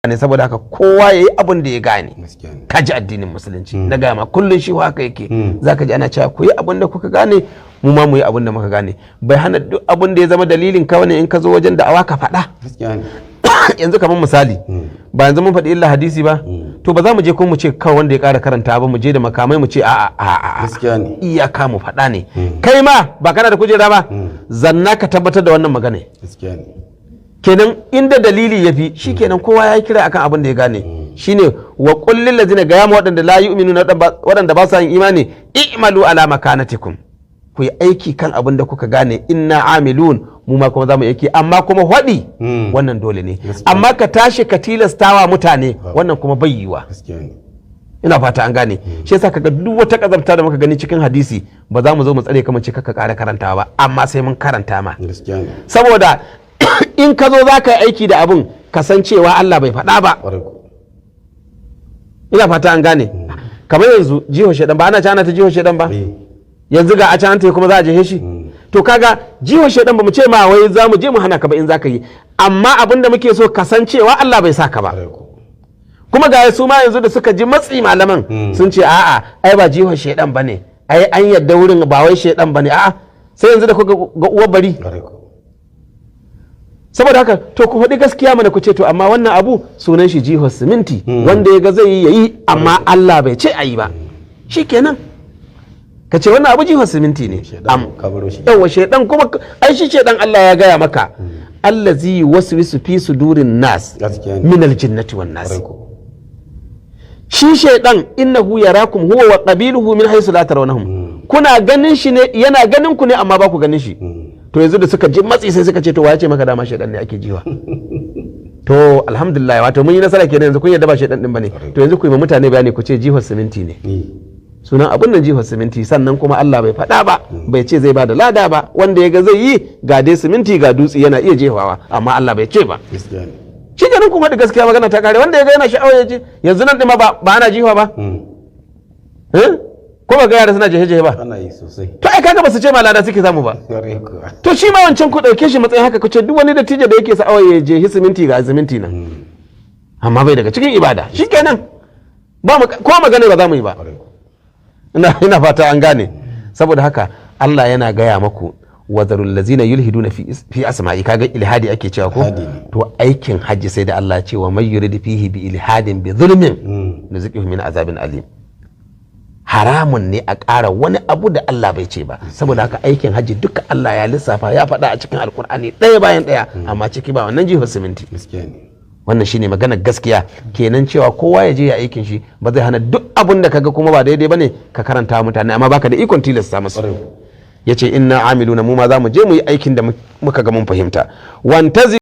ne, saboda haka kowa yayi abin da ya gane. Kaji addinin musulunci na gama kullun shi haka yake. Zaka ji ana cewa ku yi abin da kuka gane, mu ma mu yi abin da muka gane. Bai hana duk abin da ya zama dalilin ka ne in ka zo wajen da'awa ka faɗa. Yanzu kamar misali, ba yanzu mun faɗi illa hadisi ba, to ba za mu je ko mu ce kawai wanda ya ƙara karanta ba, mu je da makamai mu ce a'a iyaka mu faɗa ne. Kai ma ba kana da kujera ba, zanna ka tabbatar da wannan magana. Kenan inda dalili ya fi shi kenan kowa ya yi kira akan abin da ya gane. Shine wa kullil ladina ga yama waɗanda la yu'minuna waɗanda ba su yin imani, i'malu ala makanatikum, ku yi aiki kan abin da kuka gane, inna amilun, mu ma kuma za mu aiki, amma kuma waɗi wannan dole ne. Amma ka tashi ka tilastawa mutane wannan kuma bai yiwa. Ina fata an gane. Shi yasa kaga duk wata kazamta da muka gani cikin hadisi ba za mu zo mu tsare kamar ce kaka ƙara karantawa ba, amma sai mun karanta ma. Saboda in ka zo za ka yi aiki da abin kasancewa Allah bai faɗa ba. Ina fata an gane. Kamar yanzu jihar shaidan ba ana cana ta jihar shaidan ba, yanzu ga a cana ta kuma za a je shi. To kaga jihar shaidan ba mu ce ma wai za mu je mu hana ka ba in za ka yi, amma abin da muke so kasancewa Allah bai sa ka ba. Kuma ga su ma yanzu da suka ji matsi malaman sun ce a'a ai ba jihar shaidan ba ne, ai an yadda wurin ba wai shaidan ba ne, a'a sai yanzu da kuka ga uwar bari. Saboda haka to ku faɗi gaskiya mana ku ce to amma wannan abu sunan shi jihar siminti, wanda ya ga zai yi yayi, amma Allah bai ce a yi ba, shi kenan ka ce wannan abu jihar siminti ne. Yawa shaidan kuma ai shi shaidan Allah ya gaya maka allazi waswisu fi sudurin nas min aljinnati wan nas. Shi shaidan innahu yarakum huwa wa qabiluhu min haythu la tarawnahum, kuna ganin shi ne, yana ganin ku ne amma ba ku ganin shi. To yanzu da suka ji matsi sai suka ce to waye ce maka dama shaidan ne ake jiwa. To alhamdulillah, wato mun yi nasara kenan, yanzu kun yadda ba shaidan din bane. To yanzu ku yi ma mutane bayani ku ce jihar siminti ne, sunan abun nan jihar siminti, sannan kuma Allah bai faɗa ba, bai ce zai ba da lada ba, wanda ya ga zai yi ga dai siminti ga dutse yana iya jefawa, amma Allah bai ce ba. Shi kenan kuma da gaskiya magana ta kare, wanda ya ga yana sha'awa ya je. Yanzu nan ɗin ma ba ana jiwa ba, ko ba ga yara suna jehe-jehe ba? Ana yi sosai. To ai kaga ba su ce ma lada suke samu ba. To shi ma wancan ku ɗauke shi matsayin haka, ku ce duk wani dattijo da yake sha'awa ya jehi siminti ga siminti nan, amma bai daga cikin ibada. Shi kenan ko magana ba za mu yi ba. Ina fata an gane. Saboda haka Allah yana gaya maku wazarul lazina yulhiduna fi asma'i, kaga ilhadi ake cewa ko to aikin hajji sai da Allah ya ce wa may yurid fihi bi ilhadin bi zulmin nuziqihu min azabin alim. Haramun ne a ƙara wani abu da Allah bai ce ba. Saboda haka aikin hajji duka Allah ya lissafa ya faɗa a cikin alkur'ani ɗaya bayan ɗaya, amma ciki ba wannan jihar siminti. Wannan shine magana gaskiya. Kenan cewa kowa ya je ya aikin shi ba zai hana duk abun da kaga kuma ba daidai bane ka karanta mutane, amma baka da ikon tilasta musu. Yace inna amiluna, mu ma za mu je mu yi aikin da muka ga mun fahimta.